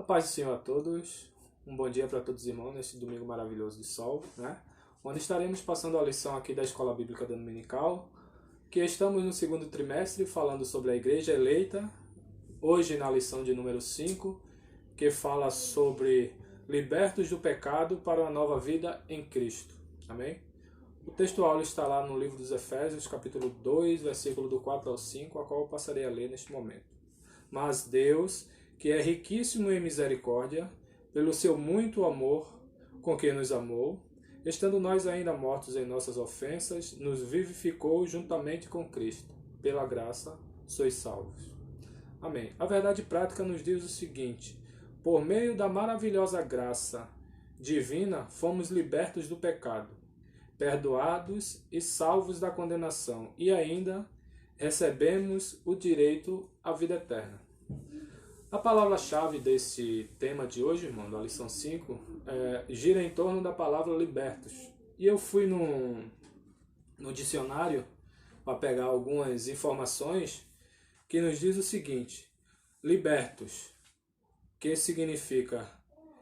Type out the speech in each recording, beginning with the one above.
A paz do Senhor a todos, um bom dia para todos os irmãos neste domingo maravilhoso de sol, onde estaremos passando a lição aqui da Escola Bíblica Dominical, que estamos no segundo trimestre falando sobre a Igreja Eleita, hoje na lição de número 5, que fala sobre libertos do pecado para uma nova vida em Cristo. Amém? O texto-aula está lá no livro dos Efésios, capítulo 2, versículo do 4 ao 5, a qual eu passarei a ler neste momento. Mas Deus, que é riquíssimo em misericórdia, pelo seu muito amor com que nos amou, estando nós ainda mortos em nossas ofensas, nos vivificou juntamente com Cristo. Pela graça sois salvos. Amém. A verdade prática nos diz o seguinte: por meio da maravilhosa graça divina, fomos libertos do pecado, perdoados e salvos da condenação, e ainda recebemos o direito à vida eterna. A palavra-chave desse tema de hoje, irmão, da lição 5, gira em torno da palavra libertos. E eu fui no dicionário para pegar algumas informações que nos diz o seguinte: libertos, que significa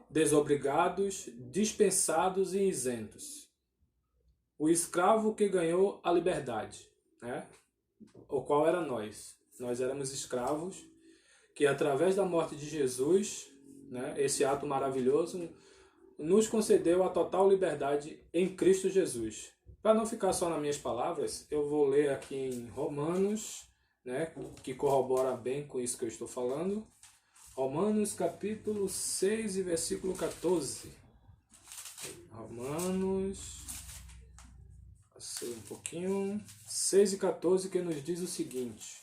desobrigados, dispensados e isentos. O escravo que ganhou a liberdade, o qual era nós. Nós éramos escravos, que através da morte de Jesus, esse ato maravilhoso, nos concedeu a total liberdade em Cristo Jesus. Para não ficar só nas minhas palavras, eu vou ler aqui em Romanos, que corrobora bem com isso que eu estou falando. Romanos capítulo 6 e versículo 14. Romanos, passei um pouquinho, 6 e 14, que nos diz o seguinte,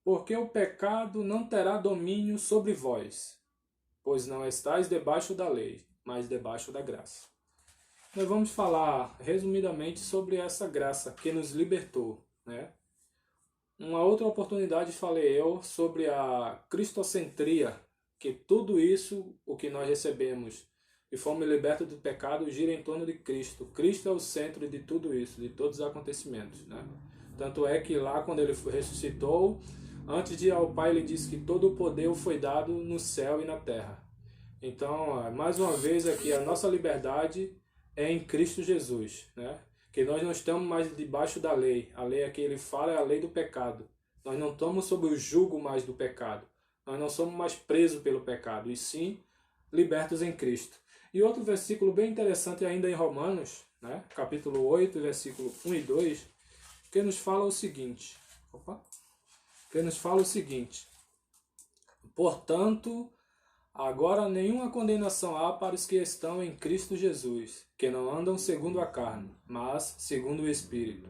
porque o pecado não terá domínio sobre vós, pois não estáis debaixo da lei, mas debaixo da graça. Nós vamos falar resumidamente sobre essa graça que nos libertou. Uma outra oportunidade falei eu sobre a cristocentria, que tudo isso, o que nós recebemos e fomos libertos do pecado, gira em torno de Cristo. Cristo é o centro de tudo isso, de todos os acontecimentos. Tanto é que lá, quando ele ressuscitou, antes de ir ao Pai, ele disse que todo o poder foi dado no céu e na terra. Então, mais uma vez aqui, a nossa liberdade é em Cristo Jesus, que nós não estamos mais debaixo da lei. A lei aqui ele fala é a lei do pecado. Nós não estamos sob o jugo mais do pecado. Nós não somos mais presos pelo pecado, e sim libertos em Cristo. E outro versículo bem interessante ainda em Romanos, capítulo 8, versículo 1 e 2, que nos fala o seguinte, portanto, agora nenhuma condenação há para os que estão em Cristo Jesus, que não andam segundo a carne, mas segundo o Espírito.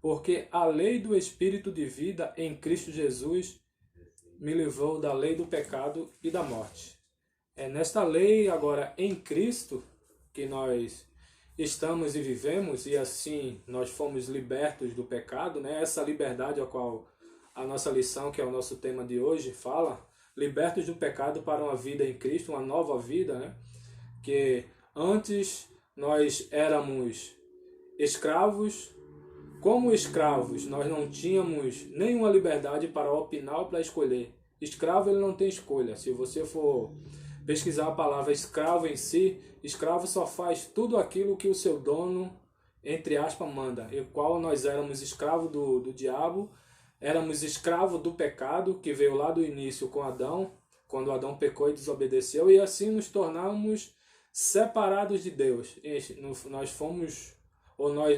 Porque a lei do Espírito de vida em Cristo Jesus me livrou da lei do pecado e da morte. É nesta lei, agora em Cristo, que nós estamos e vivemos, e assim nós fomos libertos do pecado, essa liberdade a qual a nossa lição, que é o nosso tema de hoje, fala, libertos do pecado para uma vida em Cristo, uma nova vida, que antes nós éramos escravos. Como escravos, nós não tínhamos nenhuma liberdade para opinar ou para escolher. Escravo, ele não tem escolha. Se você for pesquisar a palavra escravo em si, escravo só faz tudo aquilo que o seu dono, entre aspas, manda. E qual nós éramos escravos do diabo, éramos escravos do pecado, que veio lá do início com Adão, quando Adão pecou e desobedeceu, e assim nos tornamos separados de Deus. Nós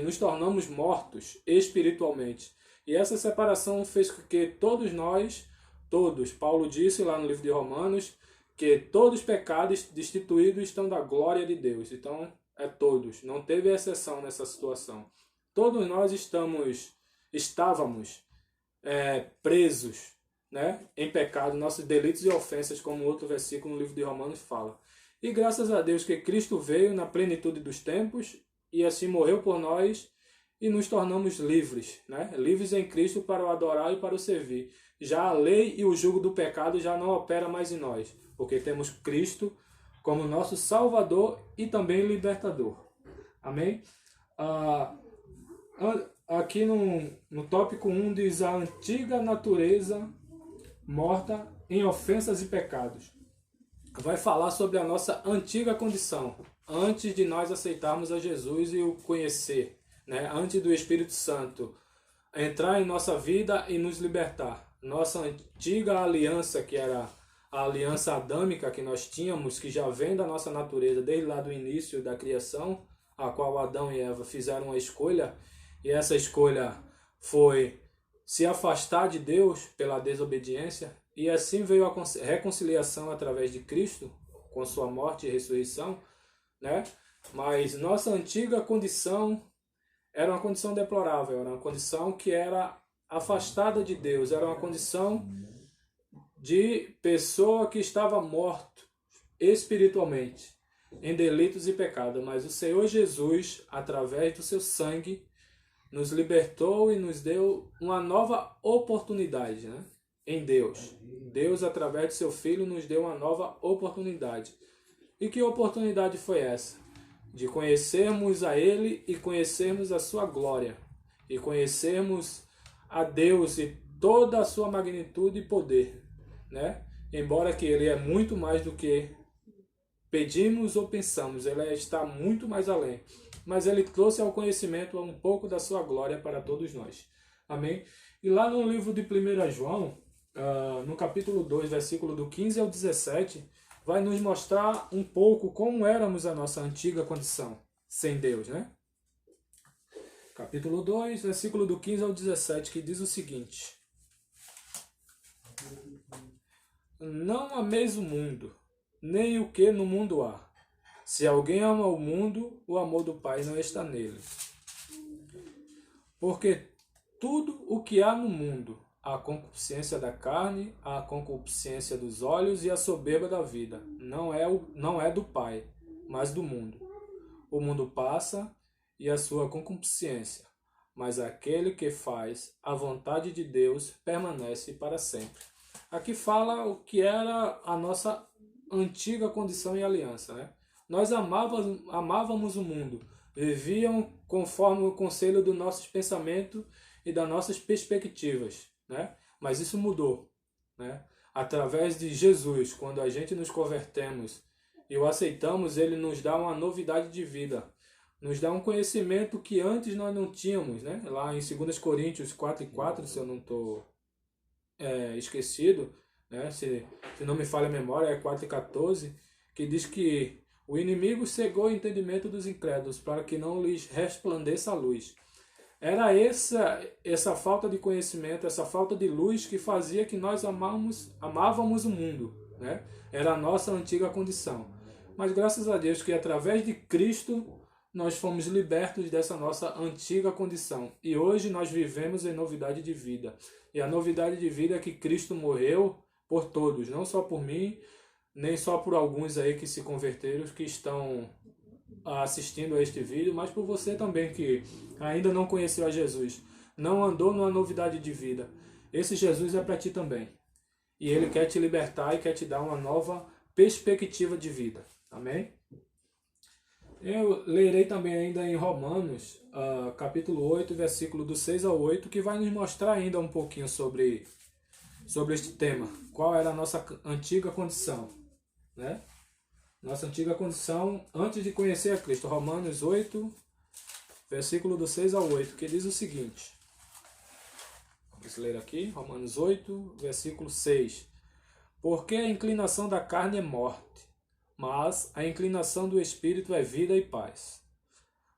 nos tornamos mortos espiritualmente. E essa separação fez com que todos, Paulo disse lá no livro de Romanos, que todos os pecados destituídos estão da glória de Deus. Então, todos. Não teve exceção nessa situação. Todos nós estávamos presos, em pecado, nossos delitos e ofensas, como outro versículo no livro de Romanos fala. E graças a Deus que Cristo veio na plenitude dos tempos e assim morreu por nós e nos tornamos livres, livres em Cristo para o adorar e para o servir. Já a lei e o jugo do pecado já não opera mais em nós, porque temos Cristo como nosso Salvador e também libertador. Amém? Aqui no tópico 1 diz: a antiga natureza morta em ofensas e pecados. Vai falar sobre a nossa antiga condição, antes de nós aceitarmos a Jesus e o conhecer, né? Antes do Espírito Santo entrar em nossa vida e nos libertar. Nossa antiga aliança, que era a aliança adâmica que nós tínhamos, que já vem da nossa natureza desde lá do início da criação, a qual Adão e Eva fizeram uma escolha, e essa escolha foi se afastar de Deus pela desobediência, e assim veio a reconciliação através de Cristo, com sua morte e ressurreição, né? Mas nossa antiga condição era uma condição deplorável, era uma condição que era afastada de Deus, era uma condição de pessoa que estava morto espiritualmente, em delitos e pecados. Mas o Senhor Jesus, através do seu sangue, nos libertou e nos deu uma nova oportunidade, né? Em Deus. Deus, através de seu Filho, nos deu uma nova oportunidade. E que oportunidade foi essa? De conhecermos a Ele e conhecermos a sua glória. E conhecermos a Deus e toda a sua magnitude e poder, né? Embora que Ele é muito mais do que pedimos ou pensamos, Ele está muito mais além. Mas Ele trouxe ao conhecimento um pouco da sua glória para todos nós. Amém? E lá no livro de 1 João, no capítulo 2, versículo do 15 ao 17, vai nos mostrar um pouco como éramos a nossa antiga condição, sem Deus, né? Capítulo 2, versículo do 15 ao 17, que diz o seguinte: Não ameis o mundo, nem o que no mundo há. Se alguém ama o mundo, o amor do Pai não está nele. Porque tudo o que há no mundo, a concupiscência da carne, a concupiscência dos olhos e a soberba da vida, não é do Pai, mas do mundo. O mundo passa e a sua concupiscência, mas aquele que faz a vontade de Deus permanece para sempre. Aqui fala o que era a nossa antiga condição e aliança, né? Nós amávamos o mundo, vivíamos conforme o conselho dos nossos pensamentos e das nossas perspectivas, né? Mas isso mudou, né? Através de Jesus, quando a gente nos convertemos e o aceitamos, ele nos dá uma novidade de vida, nos dá um conhecimento que antes nós não tínhamos, né? Lá em 2 Coríntios 4:4, se eu não estou esquecido, né? Se não me falha a memória, é 4:14, que diz que o inimigo cegou o entendimento dos incrédulos para que não lhes resplandeça a luz. Era essa falta de conhecimento, essa falta de luz que fazia que nós amávamos o mundo, né? Era a nossa antiga condição. Mas graças a Deus que através de Cristo nós fomos libertos dessa nossa antiga condição. E hoje nós vivemos em novidade de vida. E a novidade de vida é que Cristo morreu por todos, não só por mim, nem só por alguns aí que se converteram, que estão assistindo a este vídeo, mas por você também que ainda não conheceu a Jesus, não andou numa novidade de vida. Esse Jesus é para ti também. E ele quer te libertar e quer te dar uma nova perspectiva de vida. Amém? Eu lerei também ainda em Romanos, capítulo 8, versículo do 6 ao 8, que vai nos mostrar ainda um pouquinho sobre este tema. Qual era a nossa antiga condição, né? Nossa antiga condição antes de conhecer a Cristo. Romanos 8, versículo do 6 ao 8, que diz o seguinte. Vamos ler aqui, Romanos 8, versículo 6. Porque a inclinação da carne é morte, mas a inclinação do Espírito é vida e paz.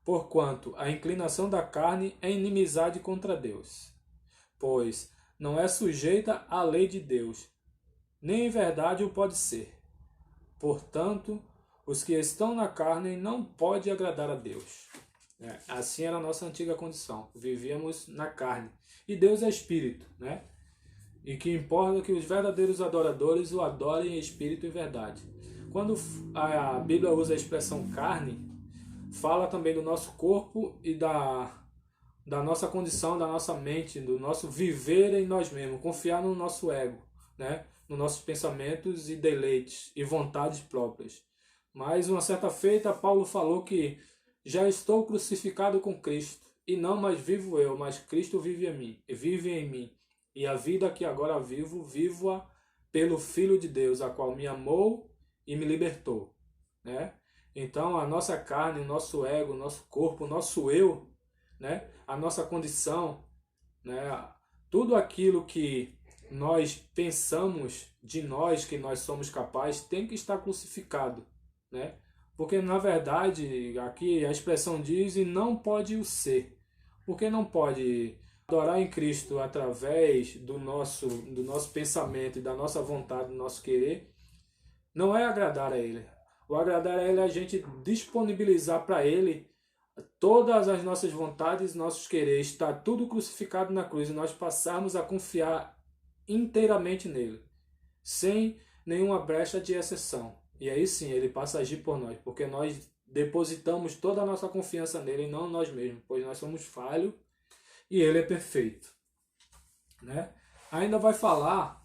Porquanto a inclinação da carne é inimizade contra Deus, pois não é sujeita à lei de Deus, nem em verdade o pode ser. Portanto, os que estão na carne não podem agradar a Deus. Assim era a nossa antiga condição. Vivíamos na carne. E Deus é Espírito, né? E que importa que os verdadeiros adoradores o adorem em espírito e verdade. Quando a Bíblia usa a expressão carne, fala também do nosso corpo e da nossa condição, da nossa mente, do nosso viver em nós mesmos, confiar no nosso ego, né? Nos nossos pensamentos e deleites e vontades próprias. Mas uma certa feita, Paulo falou que já estou crucificado com Cristo, e não mais vivo eu, mas Cristo vive em mim. E a vida que agora vivo, vivo-a pelo Filho de Deus, a qual me amou e me libertou, né? Então a nossa carne, o nosso ego, o nosso corpo, o nosso eu, né? A nossa condição, né? Tudo aquilo que nós pensamos de nós, que nós somos capazes, tem que estar crucificado, né? Porque na verdade aqui a expressão diz e não pode o ser. Porque não pode adorar em Cristo através do nosso pensamento e da nossa vontade, do nosso querer, não é agradar a Ele. O agradar a Ele é a gente disponibilizar para Ele todas as nossas vontades, nossos quereres, está tudo crucificado na cruz e nós passarmos a confiar inteiramente nele, sem nenhuma brecha de exceção. E aí sim, ele passa a agir por nós, porque nós depositamos toda a nossa confiança nele e não nós mesmos, pois nós somos falhos e ele é perfeito, né? Ainda vai falar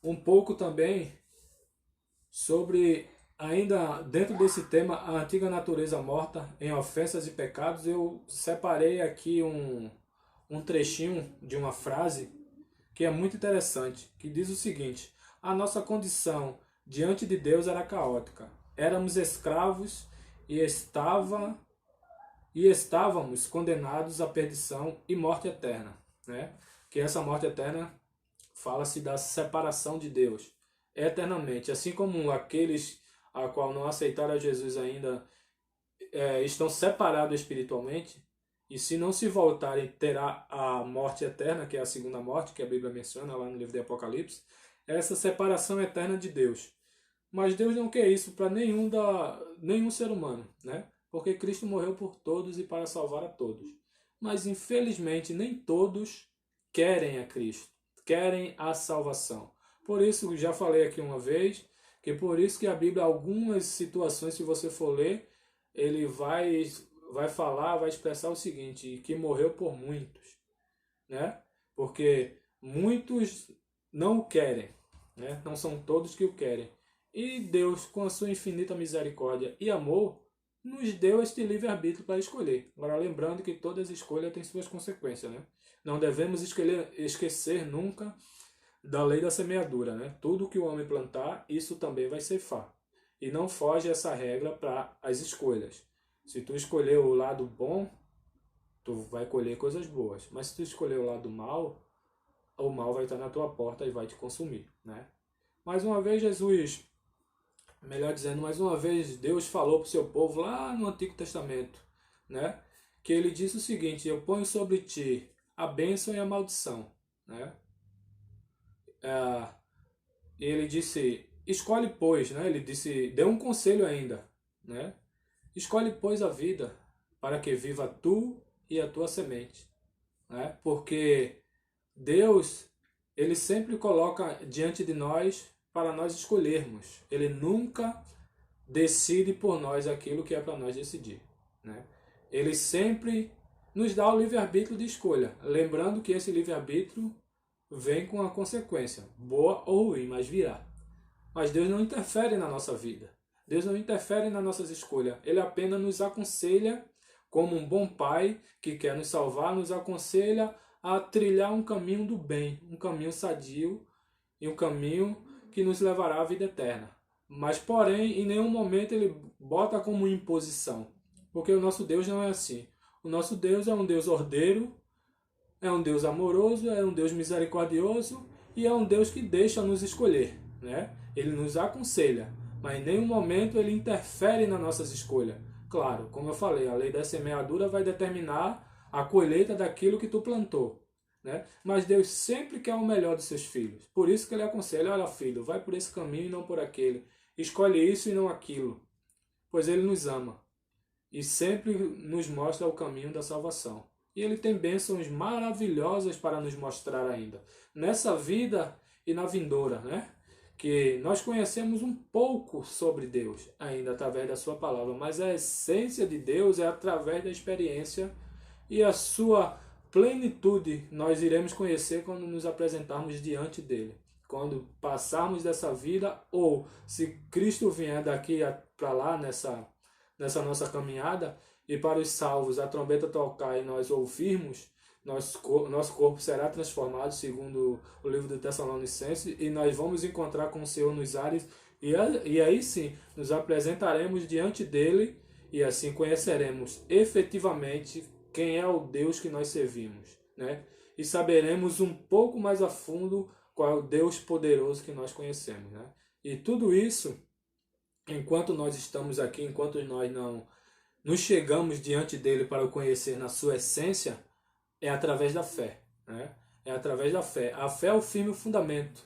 um pouco também sobre, ainda dentro desse tema, a antiga natureza morta em ofensas e pecados. Eu separei aqui um trechinho de uma frase que é muito interessante, que diz o seguinte: a nossa condição diante de Deus era caótica. Éramos escravos e estávamos condenados à perdição e morte eterna, né? Que essa morte eterna fala-se da separação de Deus eternamente, assim como aqueles a qual não aceitaram a Jesus ainda estão separados espiritualmente, e se não se voltarem terá a morte eterna, que é a segunda morte, que a Bíblia menciona lá no livro de Apocalipse, essa separação eterna de Deus. Mas Deus não quer isso para nenhum ser humano, né? Porque Cristo morreu por todos e para salvar a todos. Mas infelizmente nem todos querem a Cristo, querem a salvação. Por isso, já falei aqui uma vez, que por isso que a Bíblia, algumas situações, se você for ler, ele vai falar, vai expressar o seguinte, que morreu por muitos, né? Porque muitos não o querem, né? Não são todos que o querem. E Deus, com a sua infinita misericórdia e amor, nos deu este livre-arbítrio para escolher. Agora, lembrando que todas as escolhas têm suas consequências, né? Não devemos esquecer nunca da lei da semeadura, né? Tudo que o homem plantar, isso também vai ceifar. E não foge essa regra para as escolhas. Se tu escolher o lado bom, tu vai colher coisas boas. Mas se tu escolher o lado mal, o mal vai estar na tua porta e vai te consumir, né? Mais uma vez Jesus, melhor dizendo, mais uma vez Deus falou para o seu povo lá no Antigo Testamento, né? Que ele disse o seguinte: eu ponho sobre ti a bênção e a maldição, né? Ele disse, escolhe pois, né? Ele disse, deu um conselho ainda, né? Escolhe pois a vida, para que viva tu e a tua semente, né? Porque Deus, ele sempre coloca diante de nós para nós escolhermos. Ele nunca decide por nós aquilo que é para nós decidir, né? Ele sempre nos dá o livre-arbítrio de escolha, lembrando que esse livre-arbítrio vem com a consequência, boa ou ruim, mas virá. Mas Deus não interfere na nossa vida. Deus não interfere nas nossas escolhas. Ele apenas nos aconselha, como um bom pai que quer nos salvar, nos aconselha a trilhar um caminho do bem, um caminho sadio e um caminho que nos levará à vida eterna. Mas, porém, em nenhum momento ele bota como imposição, porque o nosso Deus não é assim. O nosso Deus é um Deus ordeiro, é um Deus amoroso, é um Deus misericordioso e é um Deus que deixa nos escolher, né? Ele nos aconselha, mas em nenhum momento ele interfere nas nossas escolhas. Claro, como eu falei, a lei da semeadura vai determinar a colheita daquilo que tu plantou, né? Mas Deus sempre quer o melhor dos seus filhos. Por isso que ele aconselha: olha, filho, vai por esse caminho e não por aquele. Escolhe isso e não aquilo, pois ele nos ama e sempre nos mostra o caminho da salvação. E ele tem bênçãos maravilhosas para nos mostrar ainda, nessa vida e na vindoura, né? Que nós conhecemos um pouco sobre Deus ainda através da sua palavra, mas a essência de Deus é através da experiência, e a sua plenitude nós iremos conhecer quando nos apresentarmos diante dele. Quando passarmos dessa vida, ou se Cristo vier daqui para lá nessa nossa caminhada, e para os salvos a trombeta tocar e nós ouvirmos, Nosso corpo será transformado, segundo o livro do Tessalonicenses, e nós vamos encontrar com o Senhor nos ares, e aí sim nos apresentaremos diante dele, e assim conheceremos efetivamente quem é o Deus que nós servimos, né? E saberemos um pouco mais a fundo qual é o Deus poderoso que nós conhecemos, né? E tudo isso, enquanto nós estamos aqui, enquanto nós não nos chegamos diante dele para o conhecer na sua essência, é através da fé, né? É através da fé. A fé é o firme fundamento,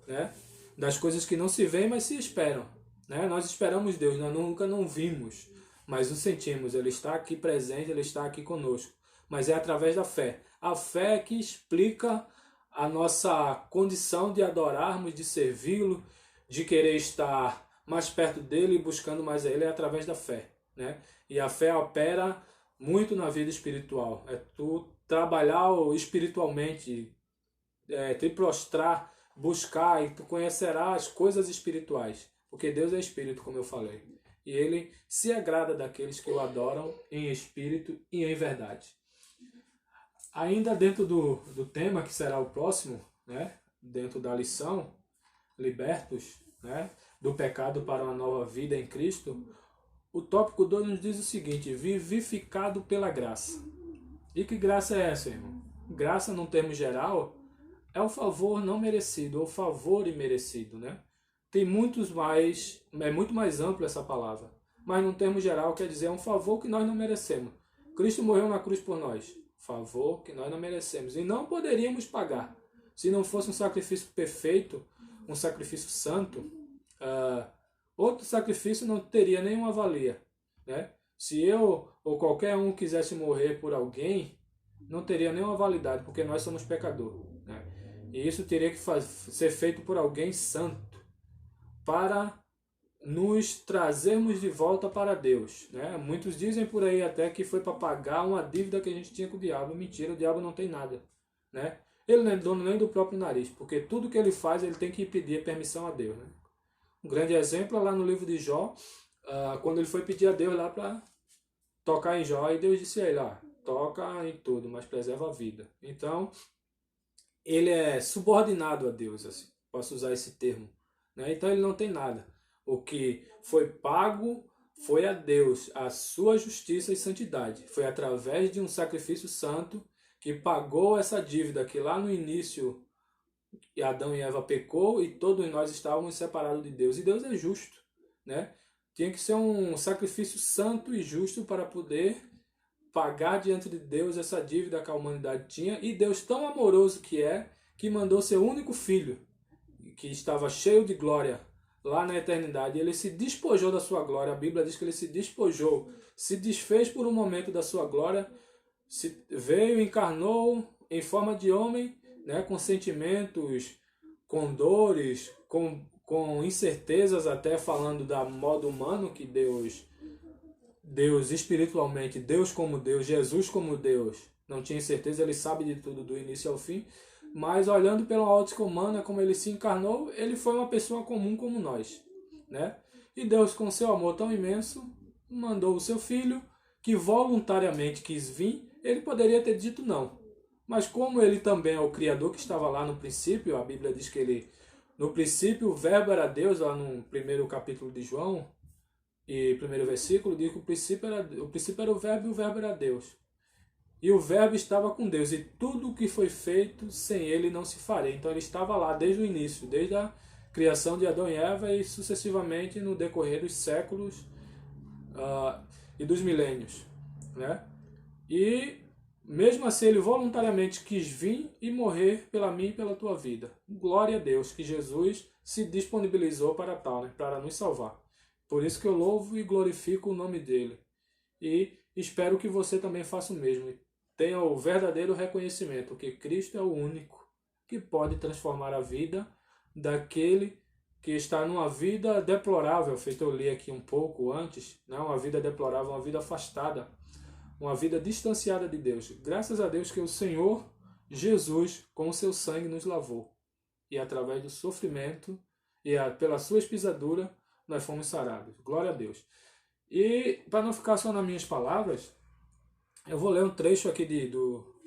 né? Das coisas que não se veem, mas se esperam, né? Nós esperamos Deus, nós nunca não vimos, mas o sentimos. Ele está aqui presente, ele está aqui conosco. Mas é através da fé. A fé é que explica a nossa condição de adorarmos, de servi-lo, de querer estar mais perto dele, buscando mais a ele, é através da fé, né? E a fé opera muito na vida espiritual. É tu trabalhar espiritualmente, te prostrar, buscar, e tu conhecerás as coisas espirituais. Porque Deus é espírito, como eu falei. E ele se agrada daqueles que o adoram em espírito e em verdade. Ainda dentro do tema, que será o próximo, né? Dentro da lição, libertos, né? Do pecado para uma nova vida em Cristo, o tópico 2 nos diz o seguinte: vivificado pela graça. E que graça é essa, irmão? Graça, num termo geral, é o favor não merecido, ou favor imerecido, né? Tem muitos mais, é muito mais amplo essa palavra. Mas, num termo geral, quer dizer, é um favor que nós não merecemos. Cristo morreu na cruz por nós. Favor que nós não merecemos. E não poderíamos pagar. Se não fosse um sacrifício perfeito, um sacrifício santo, outro sacrifício não teria nenhuma valia, né? Se eu ou qualquer um quisesse morrer por alguém, não teria nenhuma validade, porque nós somos pecadores, né? E isso teria que ser feito por alguém santo, para nos trazermos de volta para Deus, né? Muitos dizem por aí até que foi para pagar uma dívida que a gente tinha com o diabo. Mentira, o diabo não tem nada, né? Ele não é dono nem do próprio nariz, porque tudo que ele faz, ele tem que pedir permissão a Deus, né? Um grande exemplo é lá no livro de Jó, quando ele foi pedir a Deus lá para tocar em Jó, e Deus disse a ele: toca em tudo, mas preserva a vida. Então, ele é subordinado a Deus, assim, posso usar esse termo, né? Então ele não tem nada. O que foi pago foi a Deus, a sua justiça e santidade. Foi através de um sacrifício santo que pagou essa dívida que lá no início Adão e Eva pecou e todos nós estávamos separados de Deus. E Deus é justo, né? Tinha que ser um sacrifício santo e justo para poder pagar diante de Deus essa dívida que a humanidade tinha. E Deus, tão amoroso que é, que mandou seu único filho, que estava cheio de glória lá na eternidade. Ele se despojou da sua glória. A Bíblia diz que ele se despojou, se desfez por um momento da sua glória, veio, encarnou em forma de homem, né, com sentimentos, com dores, com incertezas, até falando da modo humano, que Deus espiritualmente, Deus como Deus, Jesus como Deus, não tinha certeza, ele sabe de tudo do início ao fim, mas olhando pela ótica humana, como ele se encarnou, ele foi uma pessoa comum como nós, né? E Deus, com seu amor tão imenso, mandou o seu filho, que voluntariamente quis vir. Ele poderia ter dito não, mas como ele também é o Criador que estava lá no princípio, a Bíblia diz que ele, no princípio, o verbo era Deus, lá no primeiro capítulo de João, e primeiro versículo, diz que o princípio era o verbo e o verbo era Deus. E o verbo estava com Deus, e tudo o que foi feito sem ele não se faria. Então ele estava lá desde o início, desde a criação de Adão e Eva, e sucessivamente no decorrer dos séculos e dos milênios, né? E mesmo assim ele voluntariamente quis vir e morrer pela mim e pela tua vida. Glória a Deus que Jesus se disponibilizou para tal, né? Para nos salvar. Por isso que eu louvo e glorifico o nome dele. E espero que você também faça o mesmo. Tenha o verdadeiro reconhecimento que Cristo é o único que pode transformar a vida daquele que está numa vida deplorável, feito eu li aqui um pouco antes, não, uma vida deplorável, uma vida afastada, uma vida distanciada de Deus. Graças a Deus que o Senhor Jesus, com o seu sangue, nos lavou. E através do sofrimento e pela sua pisaduras, nós fomos sarados. Glória a Deus. E para não ficar só nas minhas palavras, eu vou ler um trecho aqui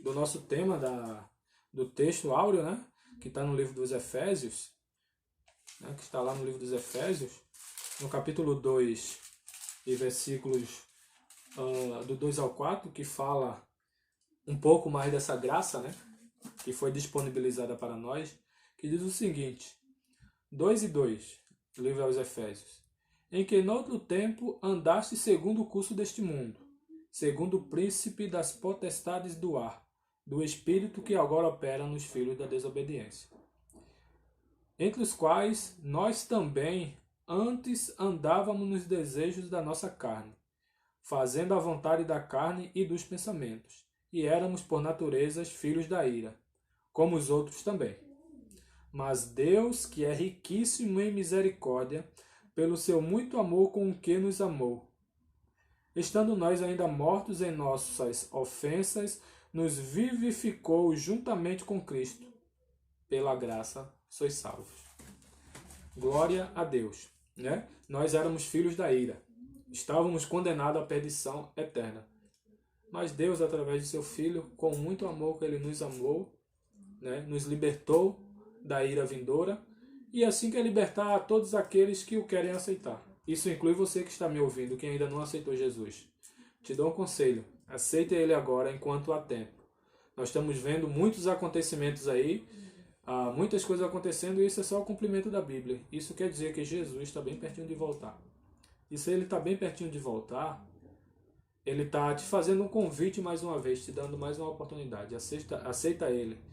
do nosso tema do texto áureo, né? Que está no livro dos Efésios, né? Que está lá no livro dos Efésios, no capítulo 2 e versículos do 2 ao 4, que fala um pouco mais dessa graça, né? Que foi disponibilizada para nós, que diz o seguinte: 2 e 2, livro aos Efésios. Em que noutro tempo andaste segundo o curso deste mundo, segundo o príncipe das potestades do ar, do espírito que agora opera nos filhos da desobediência, entre os quais nós também antes andávamos nos desejos da nossa carne, fazendo a vontade da carne e dos pensamentos, e éramos por natureza filhos da ira, como os outros também. Mas Deus, que é riquíssimo em misericórdia, pelo seu muito amor com o que nos amou, estando nós ainda mortos em nossas ofensas, nos vivificou juntamente com Cristo. Pela graça sois salvos. Glória a Deus, né? Nós éramos filhos da ira. Estávamos condenados à perdição eterna. Mas Deus, através de seu Filho, com muito amor que Ele nos amou, né, nos libertou da ira vindoura, e assim quer libertar a todos aqueles que o querem aceitar. Isso inclui você que está me ouvindo, que ainda não aceitou Jesus. Te dou um conselho: aceite Ele agora, enquanto há tempo. Nós estamos vendo muitos acontecimentos aí, muitas coisas acontecendo, e isso é só o cumprimento da Bíblia. Isso quer dizer que Jesus está bem pertinho de voltar. E se Ele está bem pertinho de voltar, Ele está te fazendo um convite mais uma vez, te dando mais uma oportunidade. Aceita Ele.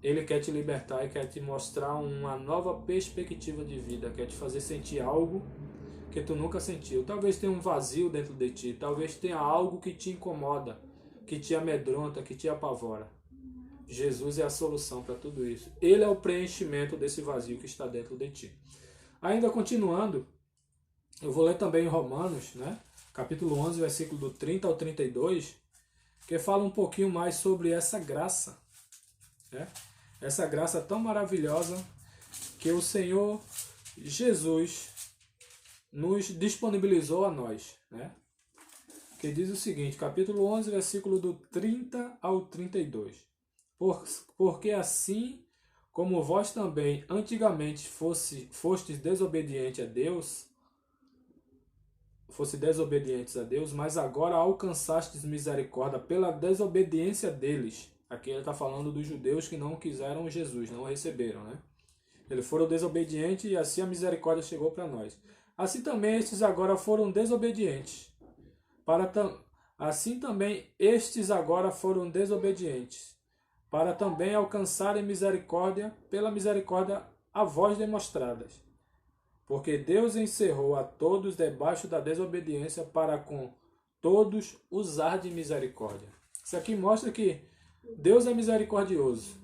Ele quer te libertar e quer te mostrar uma nova perspectiva de vida, quer te fazer sentir algo que tu nunca sentiu. Talvez tenha um vazio dentro de ti, talvez tenha algo que te incomoda, que te amedronta, que te apavora. Jesus é a solução para tudo isso. Ele é o preenchimento desse vazio que está dentro de ti. Ainda continuando, eu vou ler também em Romanos, né? Capítulo 11, versículo do 30 ao 32, que fala um pouquinho mais sobre essa graça, né? Essa graça tão maravilhosa que o Senhor Jesus nos disponibilizou a nós, né? Que diz o seguinte, capítulo 11, versículo do 30 ao 32. Porque assim como vós também antigamente fostes desobedientes a Deus, mas agora alcançastes misericórdia pela desobediência deles. Aqui ele está falando dos judeus que não quiseram Jesus, não o receberam, né? Eles foram desobedientes e assim a misericórdia chegou para nós. Assim também estes agora foram desobedientes. Assim também estes agora foram desobedientes, para também alcançarem misericórdia pela misericórdia a vós demonstradas. Porque Deus encerrou a todos debaixo da desobediência para com todos usar de misericórdia. Isso aqui mostra que Deus é misericordioso,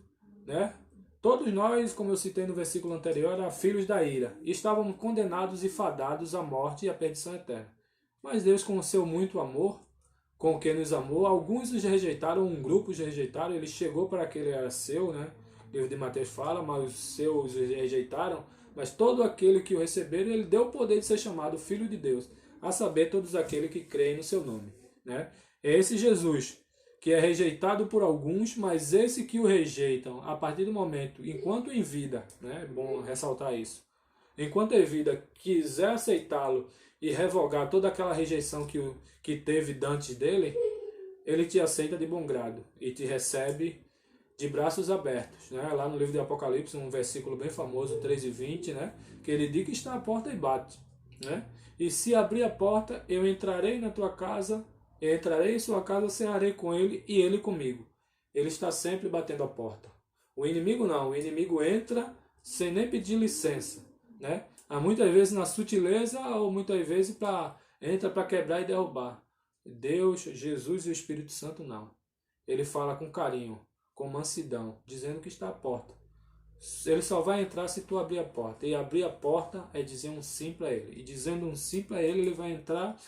né? Todos nós, como eu citei no versículo anterior, eram filhos da ira, e estávamos condenados e fadados à morte e à perdição eterna. Mas Deus, com o seu muito amor, com o que nos amou, alguns os rejeitaram, um grupo os rejeitaram, ele chegou para aquele era seu, né? O livro de Mateus fala, mas os seus os rejeitaram, mas todo aquele que o receberam, ele deu o poder de ser chamado Filho de Deus, a saber, todos aqueles que creem no seu nome, né? É esse Jesus que é rejeitado por alguns, mas esse que o rejeitam, a partir do momento, enquanto em vida, né? É bom ressaltar isso, enquanto em vida quiser aceitá-lo e revogar toda aquela rejeição que teve antes dele, ele te aceita de bom grado e te recebe de braços abertos, né? Lá no livro de Apocalipse, um versículo bem famoso, 3 e 20, né? Que ele diz que está à porta e bate, né? E se abrir a porta, eu entrarei na tua casa, eu entrarei em sua casa, cearei com ele e ele comigo. Ele está sempre batendo a porta. O inimigo não, o inimigo entra sem nem pedir licença, né? Há muitas vezes na sutileza ou muitas vezes entra para quebrar e derrubar. Deus, Jesus e o Espírito Santo não. Ele fala com carinho, com mansidão, dizendo que está à porta. Ele só vai entrar se tu abrir a porta. E abrir a porta é dizer um sim para ele. E dizendo um sim para ele, ele vai entrar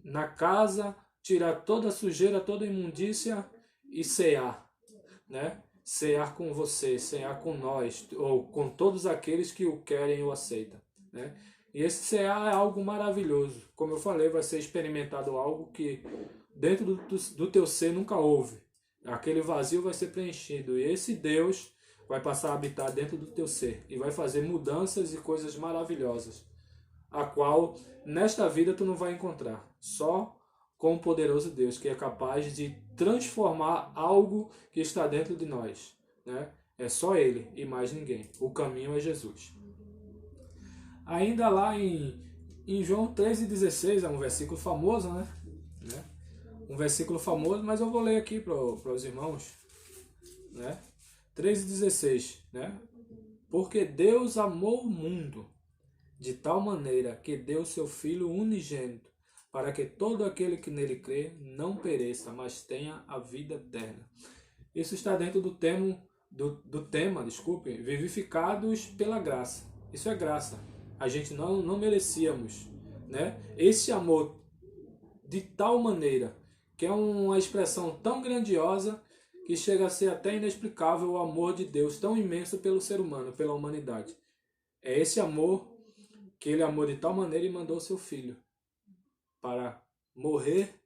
na casa, tirar toda a sujeira, toda a imundícia e cear, né? Cear com você, cear com nós, ou com todos aqueles que o querem e o aceitam, né? E esse cear é algo maravilhoso. Como eu falei, vai ser experimentado algo que dentro do teu ser nunca houve. Aquele vazio vai ser preenchido e esse Deus vai passar a habitar dentro do teu ser e vai fazer mudanças e coisas maravilhosas, a qual nesta vida tu não vai encontrar, só com o poderoso Deus que é capaz de transformar algo que está dentro de nós, né? É só Ele e mais ninguém. O caminho é Jesus. Ainda lá em João 13,16, é um versículo famoso, né? Um versículo famoso, mas eu vou ler aqui para os irmãos, né? 13,16, né? Porque Deus amou o mundo de tal maneira que deu seu Filho unigênito, para que todo aquele que nele crê não pereça, mas tenha a vida eterna. Isso está dentro do tema, vivificados pela graça. Isso é graça. A gente não merecíamos, né? Esse amor de tal maneira, que é uma expressão tão grandiosa que chega a ser até inexplicável o amor de Deus tão imenso pelo ser humano, pela humanidade. É esse amor que Ele amou de tal maneira e mandou seu Filho para morrer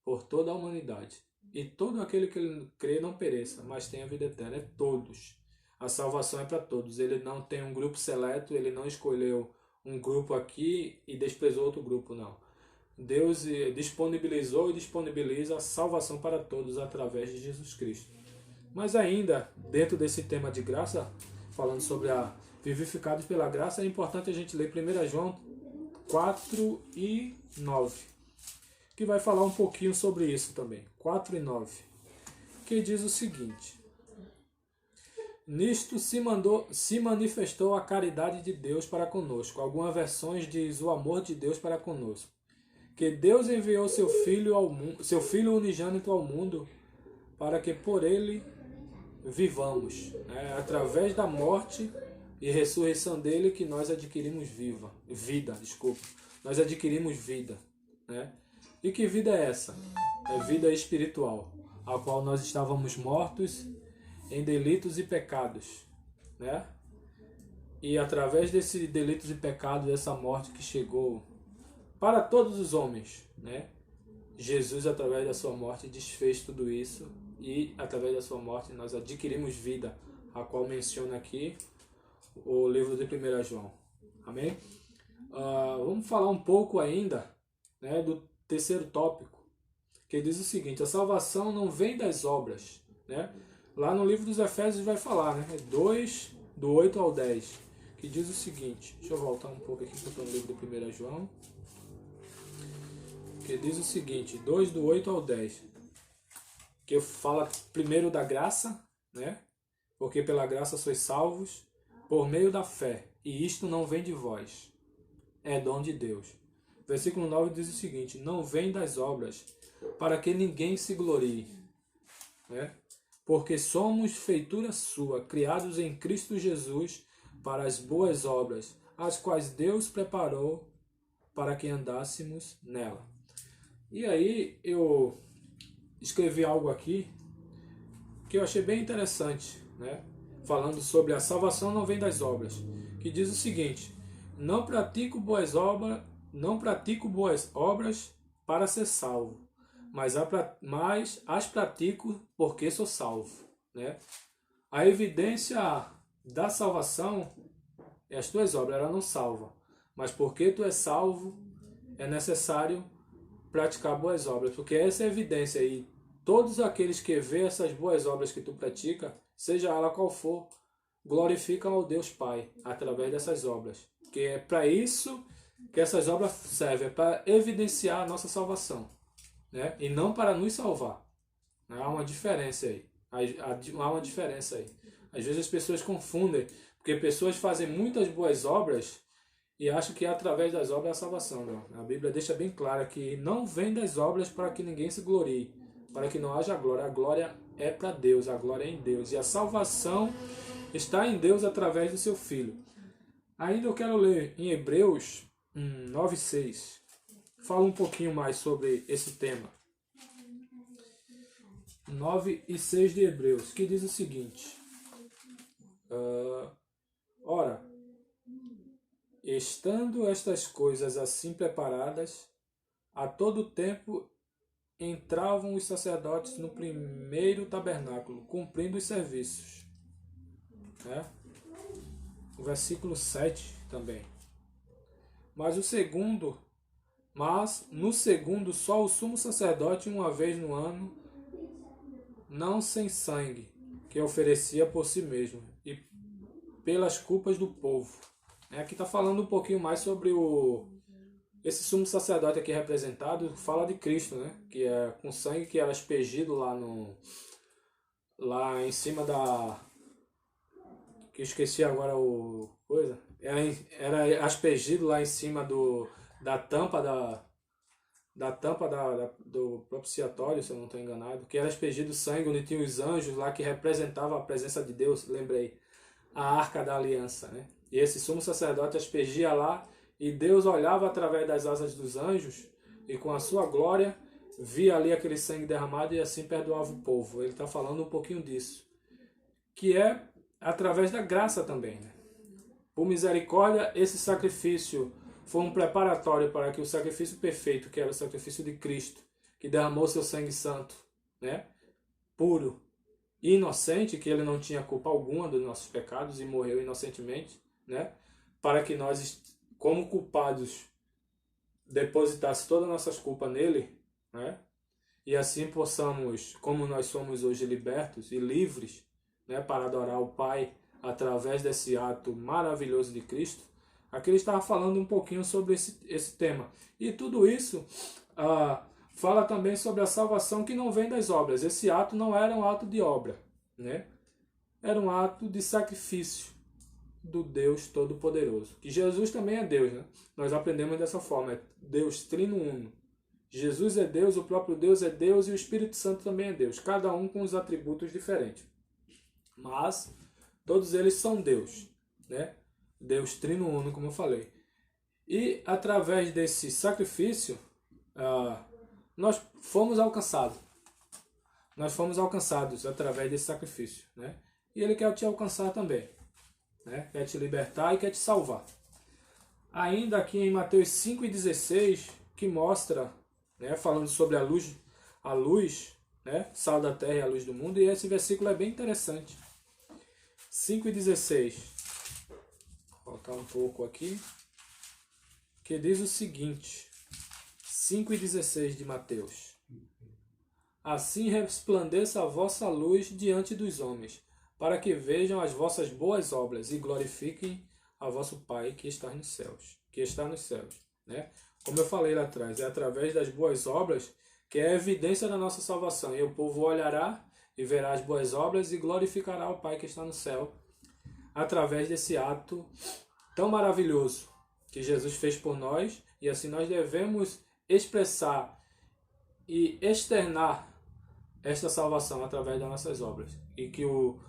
por toda a humanidade. E todo aquele que ele crê não pereça, mas tenha vida eterna. É todos. A salvação é para todos. Ele não tem um grupo seleto, ele não escolheu um grupo aqui e desprezou outro grupo, não. Deus disponibilizou e disponibiliza a salvação para todos através de Jesus Cristo. Mas ainda, dentro desse tema de graça, falando sobre a vivificados pela graça, é importante a gente ler 1 João 4 e 9, que vai falar um pouquinho sobre isso também. 4 e 9, que diz o seguinte: Nisto se manifestou a caridade de Deus para conosco. Algumas versões diz o amor de Deus para conosco. Que Deus enviou seu Filho unigênito ao mundo, para que por ele vivamos. É através da morte e ressurreição dele que nós adquirimos vida. Nós adquirimos vida, né? E que vida é essa? É vida espiritual, a qual nós estávamos mortos em delitos e pecados, né? E através desses delitos e pecados, dessa morte que chegou para todos os homens, né? Jesus, através da sua morte, desfez tudo isso e, através da sua morte, nós adquirimos vida, a qual menciona aqui o livro de 1 João. Amém? Vamos falar um pouco ainda, né, do terceiro tópico, que diz o seguinte: a salvação não vem das obras, né? Lá no livro dos Efésios vai falar, né? 2, do 8 ao 10, que diz o seguinte. Deixa eu voltar um pouco aqui que eu estou no livro de 1 João. Que diz o seguinte, 2 do 8 ao 10, que fala primeiro da graça, né? Porque pela graça sois salvos, por meio da fé, e isto não vem de vós, é dom de Deus. Versículo 9 diz o seguinte: não vem das obras, para que ninguém se glorie, né? Porque somos feitura sua, criados em Cristo Jesus, para as boas obras, as quais Deus preparou para que andássemos nela. E aí eu escrevi algo aqui que eu achei bem interessante, né? Falando sobre a salvação não vem das obras, que diz o seguinte: não pratico boas obras para ser salvo, mas as pratico porque sou salvo, né? A evidência da salvação é as tuas obras, ela não salva, mas porque tu és salvo é necessário praticar boas obras, porque essa é a evidência aí. Todos aqueles que vê essas boas obras que tu pratica, seja ela qual for, glorificam ao Deus Pai através dessas obras. Que é para isso que essas obras servem, é para evidenciar a nossa salvação, né? E não para nos salvar. Há uma diferença aí. Há uma diferença aí. Às vezes as pessoas confundem, porque pessoas fazem muitas boas obras e acho que é através das obras a salvação. Não. A Bíblia deixa bem clara que não vem das obras para que ninguém se glorie, para que não haja glória. A glória é para Deus, a glória é em Deus. E a salvação está em Deus através do seu Filho. Ainda eu quero ler em Hebreus 9:6. Fala um pouquinho mais sobre esse tema. 9 e 6 de Hebreus, que diz o seguinte: ora, estando estas coisas assim preparadas, a todo tempo entravam os sacerdotes no primeiro tabernáculo, cumprindo os serviços. Né? O versículo 7 também. Mas no segundo, só o sumo sacerdote, uma vez no ano, não sem sangue, que oferecia por si mesmo e pelas culpas do povo. Aqui está falando um pouquinho mais sobre esse sumo sacerdote aqui representado, fala de Cristo, né? Que é com sangue que era aspergido lá em cima da... que eu esqueci agora o coisa. Era aspergido lá em cima da tampa do propiciatório, se eu não estou enganado, que era aspergido sangue, onde tinha os anjos lá que representavam a presença de Deus, lembrei, a arca da aliança, né? E esse sumo sacerdote aspergia lá, e Deus olhava através das asas dos anjos, e com a sua glória, via ali aquele sangue derramado, e assim perdoava o povo. Ele está falando um pouquinho disso, que é através da graça também, né? Por misericórdia, esse sacrifício foi um preparatório para que o sacrifício perfeito, que era o sacrifício de Cristo, que derramou seu sangue santo, né? Puro, inocente, que ele não tinha culpa alguma dos nossos pecados e morreu inocentemente, né? Para que nós, como culpados, depositasse todas as nossas culpas nele, né? E assim possamos, como nós somos hoje libertos e livres, né, para adorar o Pai através desse ato maravilhoso de Cristo. Aqui ele estava falando um pouquinho sobre esse tema. E tudo isso fala também sobre a salvação que não vem das obras. Esse ato não era um ato de obra, né? Era um ato de sacrifício do Deus Todo-Poderoso. Que Jesus também é Deus, né? Nós aprendemos dessa forma, é Deus Trino Uno. Jesus é Deus, o próprio Deus é Deus e o Espírito Santo também é Deus. Cada um com os atributos diferentes. Mas todos eles são Deus, né? Deus Trino Uno, como eu falei. E através desse sacrifício, nós fomos alcançados. Nós fomos alcançados através desse sacrifício, né? E Ele quer te alcançar também, né? Quer te libertar e quer te salvar. Ainda aqui em Mateus 5,16, que mostra, né, falando sobre a luz, né, sal da terra e a luz do mundo, e esse versículo é bem interessante. 5,16. Vou colocar um pouco aqui, que diz o seguinte, 5,16 de Mateus. Assim resplandeça a vossa luz diante dos homens, para que vejam as vossas boas obras e glorifiquem a vosso Pai que está nos céus, né? Como eu falei lá atrás, é através das boas obras que é a evidência da nossa salvação. E o povo olhará e verá as boas obras e glorificará o Pai que está no céu, através desse ato tão maravilhoso que Jesus fez por nós, e assim nós devemos expressar e externar esta salvação através das nossas obras. E que o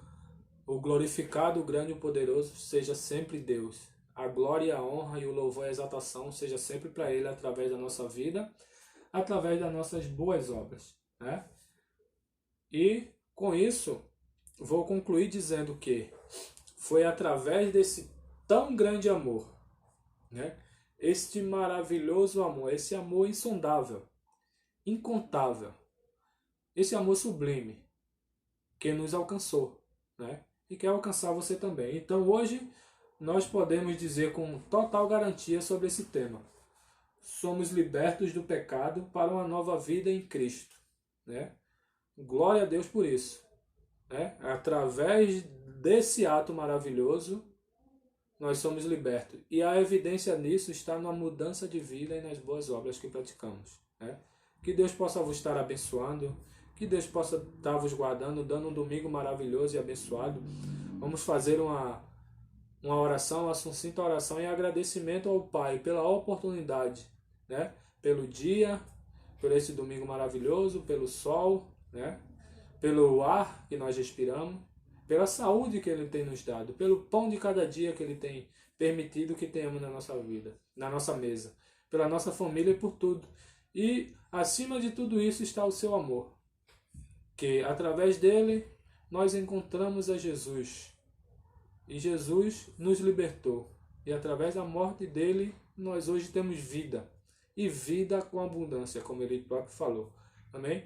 glorificado, o grande e o poderoso seja sempre Deus. A glória, a honra e o louvor e a exaltação seja sempre para Ele através da nossa vida, através das nossas boas obras, né? E com isso, vou concluir dizendo que foi através desse tão grande amor, né? Este maravilhoso amor, esse amor insondável, incontável, esse amor sublime que nos alcançou, né? E quer alcançar você também. Então hoje nós podemos dizer com total garantia sobre esse tema. Somos libertos do pecado para uma nova vida em Cristo, né? Glória a Deus por isso, né? Através desse ato maravilhoso, nós somos libertos. E a evidência nisso está na mudança de vida e nas boas obras que praticamos, né? Que Deus possa vos estar abençoando, que Deus possa estar vos guardando, dando um domingo maravilhoso e abençoado. Vamos fazer uma oração, uma sucinta oração em agradecimento ao Pai pela oportunidade, né? Pelo dia, por esse domingo maravilhoso, pelo sol, né? Pelo ar que nós respiramos, pela saúde que Ele tem nos dado, pelo pão de cada dia que Ele tem permitido que tenhamos na nossa vida, na nossa mesa, pela nossa família e por tudo. E acima de tudo isso está o seu amor, que através dele nós encontramos a Jesus. E Jesus nos libertou. E através da morte dele, nós hoje temos vida. E vida com abundância, como ele próprio falou. Amém?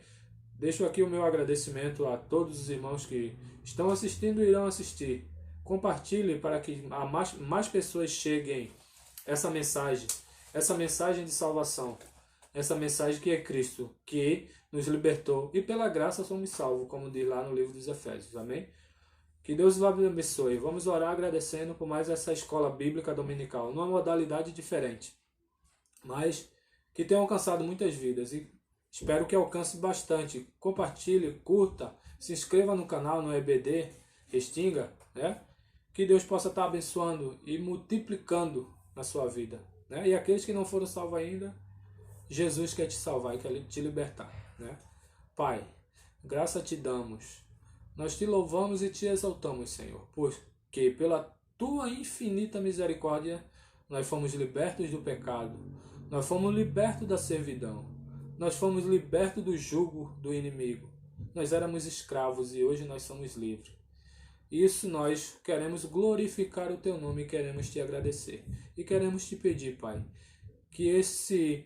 Deixo aqui o meu agradecimento a todos os irmãos que estão assistindo e irão assistir. Compartilhe para que a mais pessoas cheguem essa mensagem de salvação, essa mensagem que é Cristo, que nos libertou e pela graça somos salvos, como diz lá no livro dos Efésios. Amém? Que Deus os abençoe. Vamos orar agradecendo por mais essa escola bíblica dominical, numa modalidade diferente, mas que tem alcançado muitas vidas e espero que alcance bastante. Compartilhe, curta, se inscreva no canal, no EBD, Restinga, né? Que Deus possa estar abençoando e multiplicando na sua vida, né? E aqueles que não foram salvos ainda, Jesus quer te salvar e quer te libertar, né? Pai, graça te damos. Nós te louvamos e te exaltamos, Senhor, porque pela tua infinita misericórdia nós fomos libertos do pecado, nós fomos libertos da servidão, nós fomos libertos do jugo do inimigo. Nós éramos escravos e hoje nós somos livres. Isso nós queremos glorificar o teu nome e queremos te agradecer. E queremos te pedir, Pai, que esse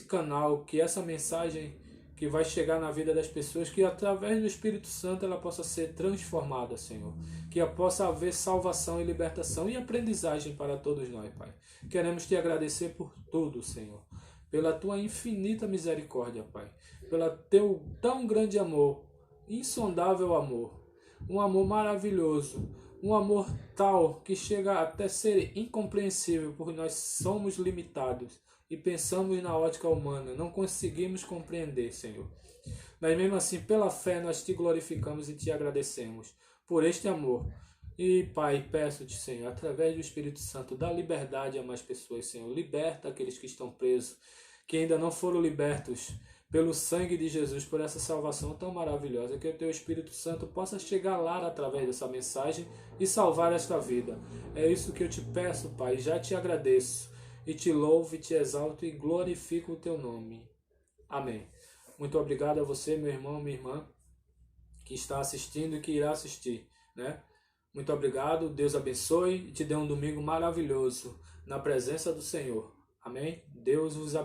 canal, que essa mensagem que vai chegar na vida das pessoas, que através do Espírito Santo ela possa ser transformada, Senhor. Que possa haver salvação e libertação e aprendizagem para todos nós, Pai. Queremos te agradecer por tudo, Senhor. Pela tua infinita misericórdia, Pai. Pelo teu tão grande amor, insondável amor. Um amor maravilhoso. Um amor tal que chega até ser incompreensível, porque nós somos limitados e pensamos na ótica humana, não conseguimos compreender, Senhor. Mas mesmo assim, pela fé, nós te glorificamos e te agradecemos por este amor. E, Pai, peço-te, Senhor, através do Espírito Santo, dá liberdade a mais pessoas, Senhor. Liberta aqueles que estão presos, que ainda não foram libertos pelo sangue de Jesus, por essa salvação tão maravilhosa. Que o teu Espírito Santo possa chegar lá através dessa mensagem e salvar esta vida. É isso que eu te peço, Pai, já te agradeço. E te louvo, e te exalto e glorifico o teu nome. Amém. Muito obrigado a você, meu irmão, minha irmã, que está assistindo e que irá assistir, né? Muito obrigado, Deus abençoe e te dê um domingo maravilhoso na presença do Senhor. Amém? Deus vos abençoe.